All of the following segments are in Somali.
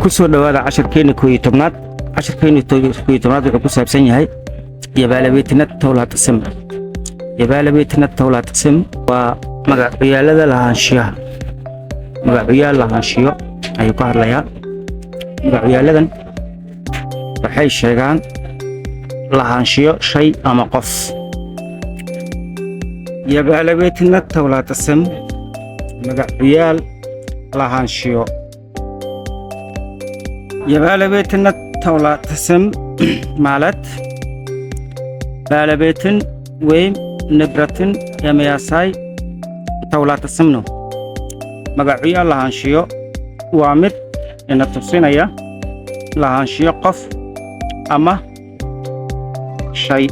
kusoo dhawaada casharkeena kooyo tobnaad casharkeena kooyo tobnaad wuxuu ku saabsan yahay yabaalabeytinad tawlaatasam yabaalabeytinad tawlaatasam waa magacyaalada lahaanshiyaha magacyaal lahaanshiyo ayuu ka hadlayaa magacyaaladan waxay sheegaan lahaanshiyo shay ama qof yabaalabeytinad tawlaatasam magacyaal lahaanshiyo يبالبيتنا تولاتسم مالت بالبيتن ويم نبرتن يمياساي تولاتسمنو مقعيا لهانشيو وامد إن تصينيا لهانشيو قف أما شيء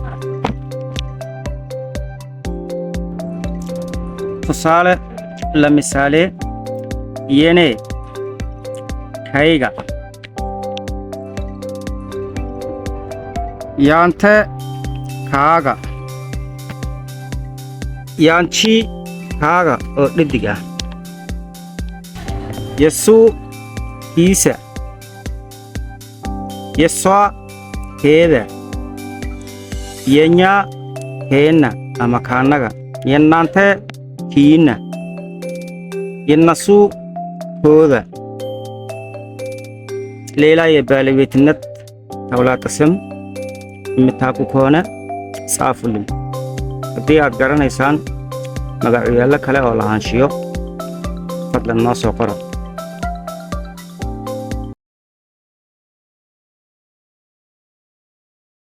تصالة لمثالي يني كايغا yaante kaaga yaanchi kaaga oo dhidig ah yesuu kiisa yeswa keeda yenya keenna ama kaanaga yennaante kiina yennasuu kooda leelaa yabaalabeytinad tawlaatasam mitaaku koona saafulin haddii aad garanaysaan magacyaalo kale oo lahaanshiyo fadlan noo soo qora